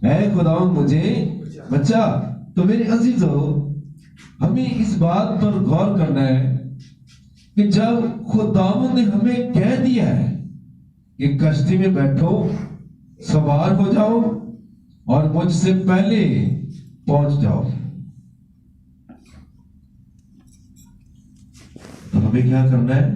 ऐ खुदावंद मुझे बचा। तो मेरे अजीजों, हमें इस बात पर गौर करना है कि जब खुदावंद ने हमें कह दिया है कि कश्ती में बैठो, सवार हो जाओ और मुझसे पहले पहुंच जाओ, तो हमें क्या करना है?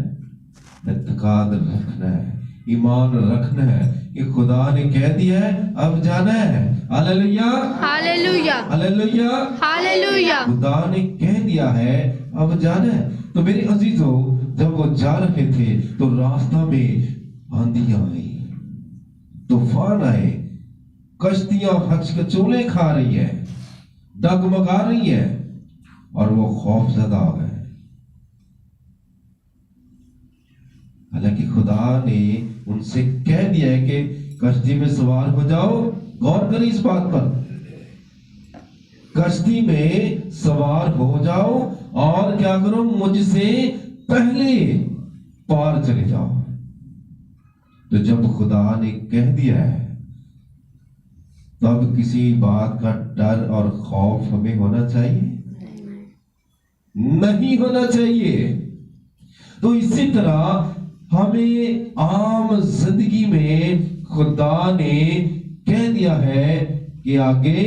इत्तेकाद रखना है, ईमान रखना है कि खुदा ने कह दिया है, अब जाना है। Hallelujah, hallelujah, hallelujah, hallelujah. खुदा ने कह दिया है, अब जाना है। तो मेरे अजीजों, जब वो जा रहे थे तो रास्ता में आंधियां आई, तूफान आए, कश्तियां हचकचोले खा रही है, डगमगा रही है और वो खौफजदा हो गए। हालांकि खुदा ने उनसे कह दिया है कि कश्ती में सवार हो जाओ। गौर करें इस बात पर, कश्ती में सवार हो जाओ और क्या करो? मुझसे पहले पार चले जाओ। तो जब खुदा ने कह दिया है, तब किसी बात का डर और खौफ हमें होना चाहिए? नहीं होना चाहिए। तो इसी तरह हमें आम जिंदगी में खुदा ने कह दिया है कि आगे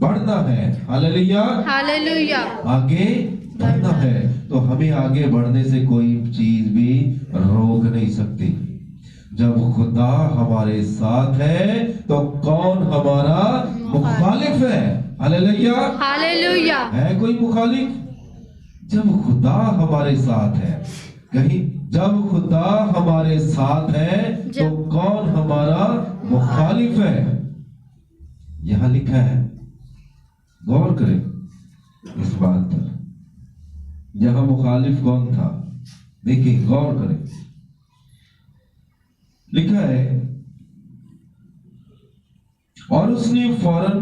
बढ़ना है। Hallelujah, hallelujah. आगे बढ़ना है। तो हमें आगे बढ़ने से कोई चीज भी रोक नहीं सकती। जब खुदा हमारे साथ है तो कौन हमारा मुखालिफ है? Hallelujah, hallelujah. है कोई मुखालिफ? जब खुदा हमारे साथ है, कहीं जब खुदा हमारे साथ है तो कौन हमारा मुखालिफ है? यहां लिखा है, गौर करें इस बात पर। यहां मुखालिफ कौन था? देखिए, गौर करें, लिखा है, और उसने फौरन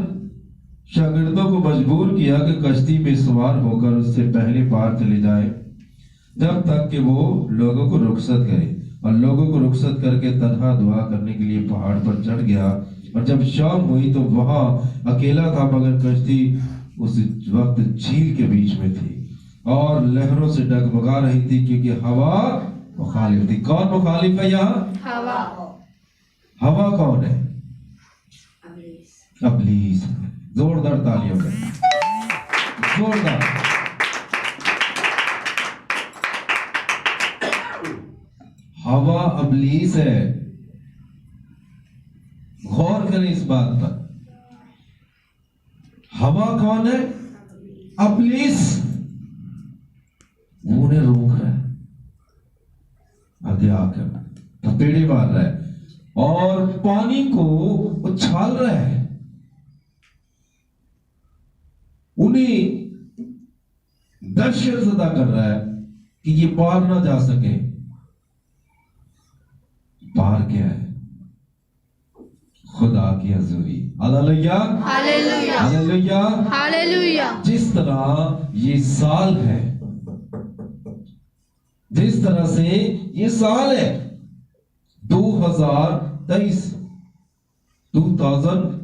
शागिर्दों को मजबूर किया कि कश्ती में सवार होकर उससे पहले पार चले जाए, जब तक कि वो लोगों को रुखसत करे। और लोगों को रुखसत करके तन्हा दुआ करने के लिए पहाड़ पर चढ़ गया। और जब शाम हुई तो वहां अकेला था, मगर कश्ती उस वक्त झील के बीच में थी और लहरों से डगमगा रही थी, क्योंकि हवा मुखालिफ थी। कौन मुखालिफ है यहाँ? हवा। हवा कौन है? अबलीस। जोरदार तालियों में, जोरदार। हवा अबलीस है। गौर करें इस बात पर। हवा कौन है? अबलीस। वो उन्हें रोक रहा है, आगे आकर थपेड़े मार रहा है और पानी को उछाल रहा है, उन्हें दहशत ज़दा कर रहा है कि ये पार ना जा सके। पार क्या है? खुदा की हजूरी। Hallelujah, hallelujah, hallelujah, hallelujah. जिस तरह ये साल है, जिस तरह से ये साल है 2023, 2023,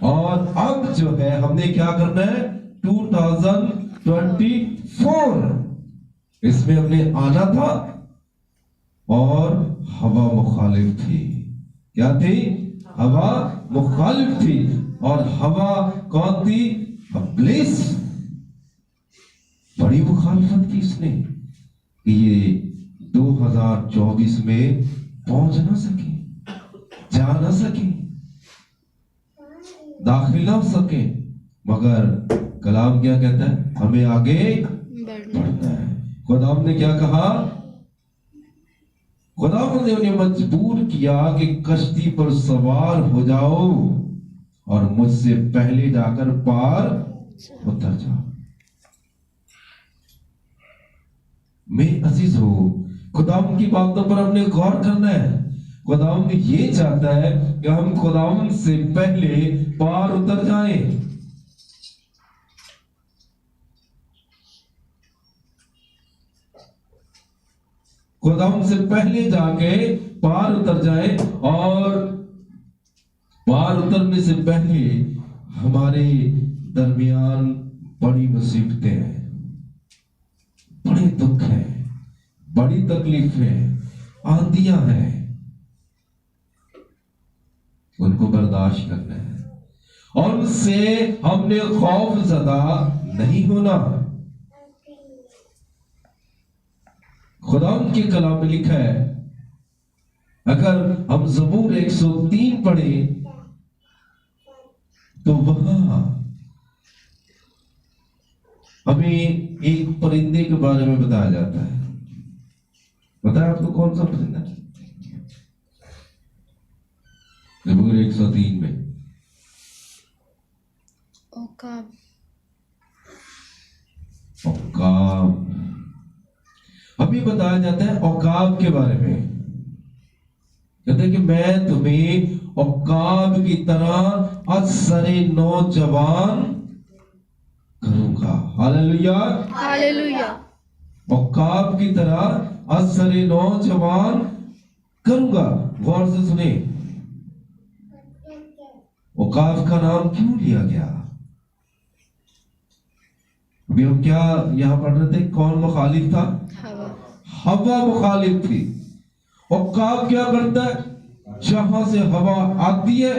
और अब जो है हमने क्या करना है? 2024, इसमें हमने आना था और हवा मुखालिफ थी। क्या थी? हवा मुखालिफ थी। और हवा कौन थी? अब्लीस। बड़ी मुखालिफत की इसने कि ये 2024 में पहुंच ना सके, जा ना सके, दाखिल ना हो सके। मगर कलाम क्या कहता है? हमें आगे बढ़ना है। खुदावंद ने क्या कहा? खुदावंद ने उन्हें मजबूर किया कि कश्ती पर सवार हो जाओ और मुझसे पहले जाकर पार उतर जाओ। मैं अजीज हो, खुदावंद की बातों पर हमने गौर करना है। खुदावंद ये चाहता है कि हम खुदावंद से पहले पार उतर जाएं। खुदावंद से पहले जाके पार उतर जाए, और पार उतरने से पहले हमारे दरमियान बड़ी मुसीबतें हैं, बड़े दुख हैं, बड़ी तकलीफ है, आंधियां हैं, उनको बर्दाश्त करना है और उससे हमने खौफ ज़दा नहीं होना। खुदा के कलाम में लिखा है, अगर हम ज़बूर 103 पढ़े तो वहां हमें एक परिंदे के बारे में बताया जाता है। बताया आपको कौन सा परिंदा? ज़बूर 103 में औकाब। औकाब हमें बताया जाता है औकाब के बारे में। कहते हैं कि मैं तुम्हें औकाब की तरह असरे नौजवान करूंगा। Hallelujah, hallelujah. औकाब की तरह असरे नौजवान करूंगा। गौर से सुने, औकाब का नाम क्यों लिया गया? अभी हम क्या यहां पढ़ रहे थे? कौन मुखालिफ था? हवा। हवा मुखालिफ थी। औकाब क्या करता है? जहां से हवा आती है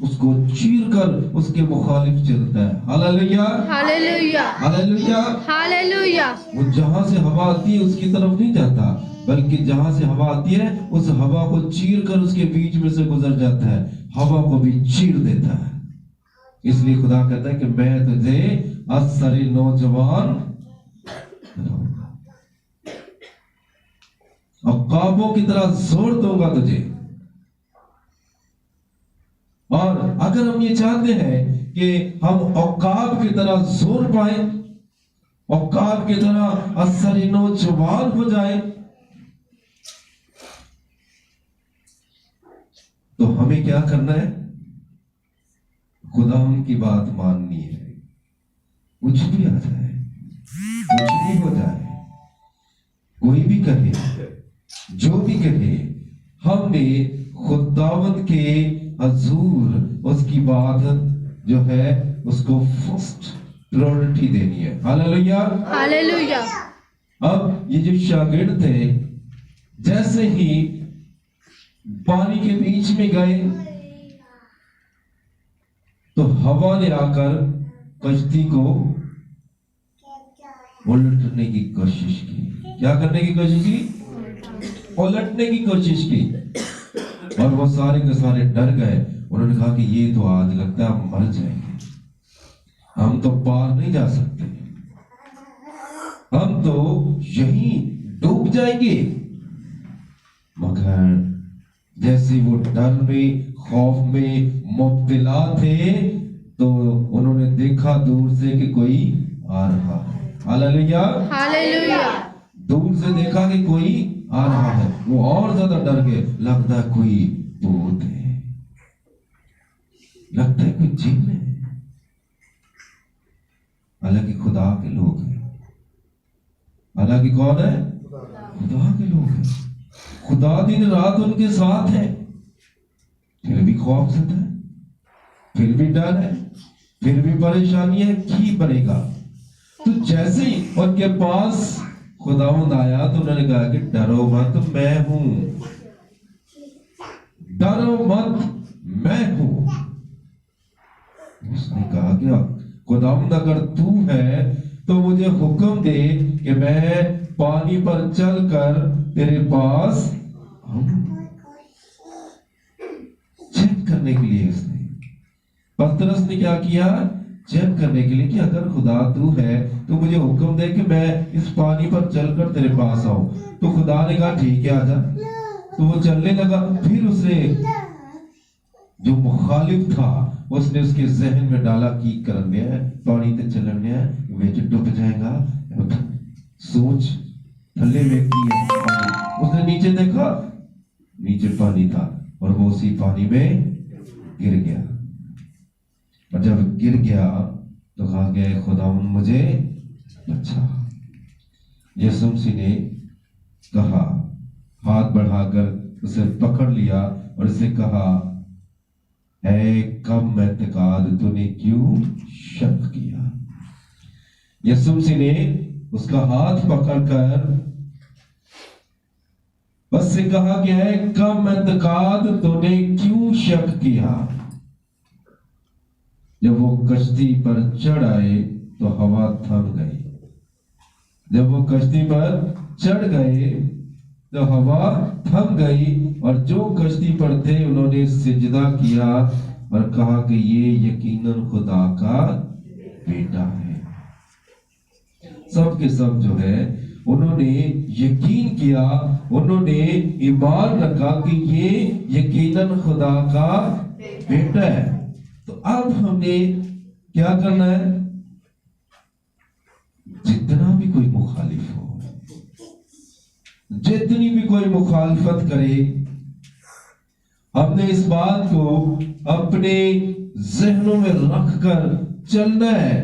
उसको चीर कर उसके मुखालिफ चलता है। Hallelujah, hallelujah, hallelujah. हालेलुया। वो जहां से हवा आती है उसकी तरफ नहीं जाता, बल्कि जहां से हवा आती है उस हवा को चीर कर उसके बीच में से गुजर जाता है, हवा को भी चीर देता है। इसलिए खुदा कहता है कि मैं तुझे असरे नौजवान बनाऊंगा, औकाबों की तरह जोर दूंगा तुझे। और अगर हम ये चाहते हैं कि हम औकाब की तरह जोर पाए, औकाब की तरह असरे नौजवान हो जाए, तो हमें क्या करना है? खुदा की बात माननी है। कुछ भी आ जाए, कुछ भी हो जाए, कोई भी कहे, जो भी कहे, हमने खुदावंद के हजूर उसकी बात जो है उसको फर्स्ट प्रायोरिटी देनी है। Hallelujah, hallelujah. अब ये जो शागिर्द थे, जैसे ही पानी के बीच में गए तो हवा ने आकर कश्ती को उलटने की कोशिश की। क्या करने की कोशिश की? उलटने की कोशिश की। और वो सारे के सारे डर गए। उन्होंने कहा कि ये तो आज लगता है हम मर जाएंगे, हम तो पार नहीं जा सकते, हम तो यहीं डूब जाएंगे। मगर जैसे वो डर में, खौफ में मुब्तला थे, तो उन्होंने देखा दूर से कि कोई आ रहा है। Hallelujah, hallelujah. दूर से देखा कि कोई आ रहा है, वो और ज्यादा डर गए। लगता है कोई भूत है, लगता है कोई जिन है। हालांकि खुदा के लोग हैं। हालांकि कौन है? खुदा के लोग हैं। खुदा दिन रात उनके साथ है, फिर भी खौफ सता है, फिर भी डर है, फिर भी परेशानी है। की बनेगा? तो जैसे ही उनके पास खुदावंद आया तो उन्होंने कहा कि डरो मत, मैं हूं, डरो मत, मैं हूं। उसने कहा कि खुदावंद अगर तू है तो मुझे हुक्म दे कि मैं पानी पर चलकर तेरे पास आऊं। चेक करने के लिए उसने, पतरस ने क्या किया? चेक करने के लिए कि अगर खुदा तू है तो मुझे हुक्म दे कि मैं इस पानी पर चलकर तेरे पास आऊं। तो खुदा ने कहा ठीक है, आजा। तो वो चलने लगा। फिर उसने जो मुखालिफ था उसने उसके जहन में डाला कि करने है, पानी ते चलने है, विच डूब जाएगा। सोच, थल्ले व्यक्ति है, उसने नीचे देखा, नीचे पानी था और वो उसी पानी में गिर गया। और जब गिर गया तो कहा गया खुदा मुझे बचा। यीशु मसीह ने कहा बढ़ाकर उसे पकड़ लिया और उसे कहा, है कम एतकाद, तूने क्यों शक किया? यीशु मसीह ने उसका हाथ पकड़कर उससे कहा कि है कम एतकाद, तूने क्यों शक किया? जब वो कश्ती पर चढ़ आए तो हवा थम गई। जब वो कश्ती पर चढ़ गए तो हवा थम गई और जो कश्ती पर थे उन्होंने सिजदा किया और कहा कि ये यकीनन खुदा का बेटा है। सब के सब जो है उन्होंने यकीन किया, उन्होंने ईमान रखा कि ये यकीनन खुदा का बेटा है। तो अब हमने क्या करना है? जितना भी कोई मुखालिफ हो, जितनी भी कोई मुखालफत करे, हमने इस बात को अपने जहनों में रखकर चलना है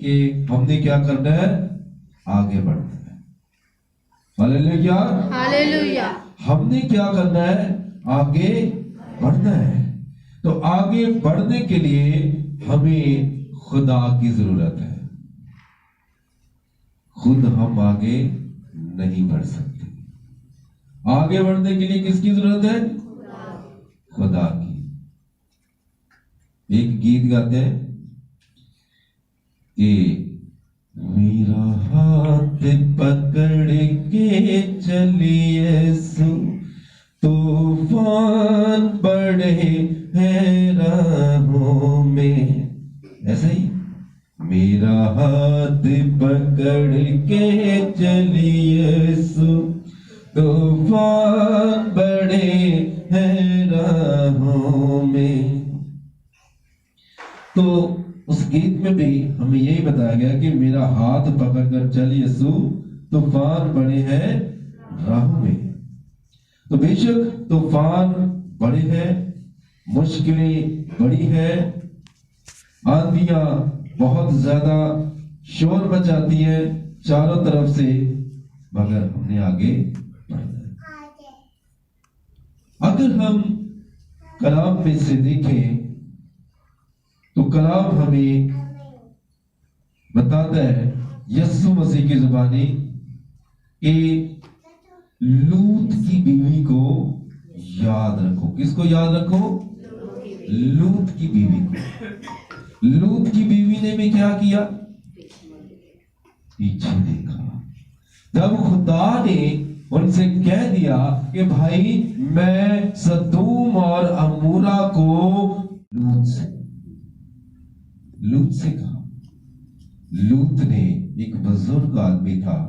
कि हमने क्या करना है? आगे बढ़ना है। Hallelujah, hallelujah. हमने क्या करना है? आगे बढ़ना है। तो आगे बढ़ने के लिए हमें खुदा की जरूरत है। खुद हम आगे नहीं बढ़ सकते। आगे बढ़ने के लिए किसकी जरूरत है? खुदा की। एक गीत गाते हैं कि मेरा हाथ पकड़ के चलिए सु, तूफान बड़े हैं राहों में। ऐसे ही मेरा हाथ पकड़ के चलिए सु, तूफान बड़े हैं राहों में। तो उस गीत में भी हमें यही बताया गया कि मेरा हाथ पकड़कर चल यीशु, तूफान बड़े हैं राहों में। तो बेशक तूफान बड़े हैं, मुश्किलें बड़ी हैं, आंधियां बहुत ज्यादा शोर मचाती हैं चारों तरफ से, मगर हमने आगे बढ़ना है। अगर हम कलाम में से देखें तो कलाम हमें बताता है यीशु मसीह की जुबानी कि लूत की बीवी को याद रखो। किसको याद रखो? लूत की बीवी को। लूत की बीवी ने भी क्या किया? पीछे देखा। जब खुदा ने उनसे कह दिया कि भाई मैं सदूम और अमूरा को लूत से कहा। लूत ने, एक बुजुर्ग आदमी था,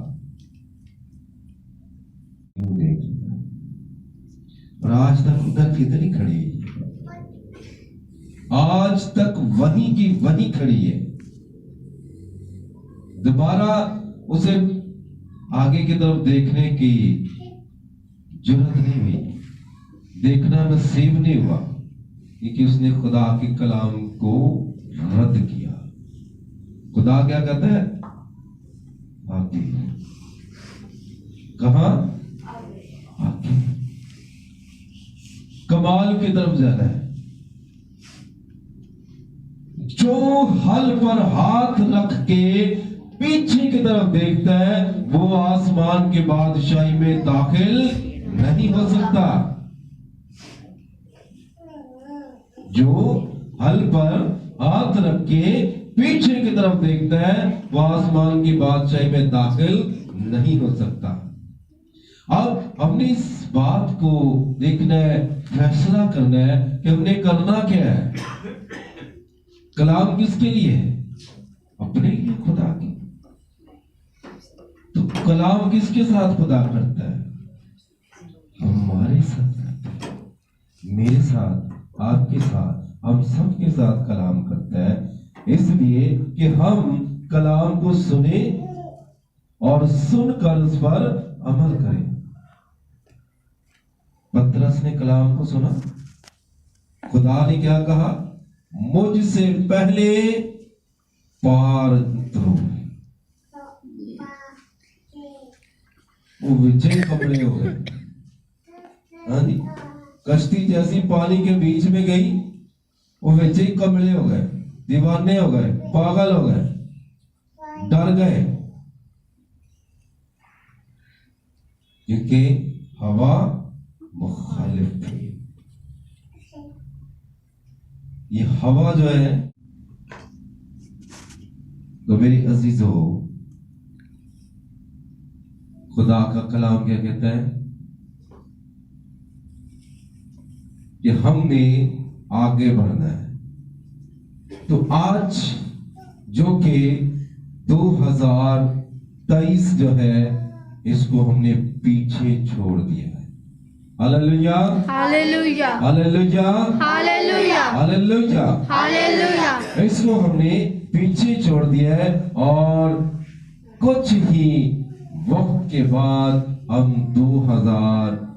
और आज तक उधर कितनी खड़ी है, आज तक वहीं की वहीं खड़ी है। दोबारा उसे आगे की तरफ देखने की जरूरत नहीं हुई, देखना नसीब नहीं हुआ, क्योंकि उसने खुदा के कलाम को रद्द किया। खुदा क्या कहता है? आगे। कहां? आगे। कमाल की तरफ जाना है। जो हल पर हाथ रख के पीछे की तरफ देखता है वो आसमान के बादशाही में दाखिल नहीं हो सकता। जो हल पर हाथ रख के पीछे की तरफ देखता है वो आसमान की बादशाही में दाखिल नहीं हो सकता। अब हमने इस बात को देखना है, फैसला करना है कि हमने करना क्या है। कलाम किसके लिए है? अपने लिए, खुदा की। तो कलाम किसके साथ खुदा करता है? हमारे साथ करता है, मेरे साथ, आपके साथ, हम सब के साथ कलाम करता है। इसलिए कि हम कलाम को सुने और सुनकर उस पर अमल करें। पतरस ने कलाम को सुना, खुदा ने क्या कहा? मुझसे पहले पार उतरो। वो विजय कपड़े हो गए। कश्ती जैसी पानी के बीच में गई, वो वैसे ही कमले हो गए, दीवाने हो गए, पागल हो गए, डर गए, क्योंकि हवा मुखालिफ थी। ये हवा जो है, तो मेरी अजीजों, खुदा का कलाम क्या कहता है कि हमने आगे बढ़ना है। तो आज जो कि 2023 जो है, इसको हमने पीछे छोड़ दिया है। Hallelujah, hallelujah, hallelujah, hallelujah, hallelujah. Hallelujah, इसको हमने पीछे छोड़ दिया है और कुछ ही वक्त के बाद हम 2023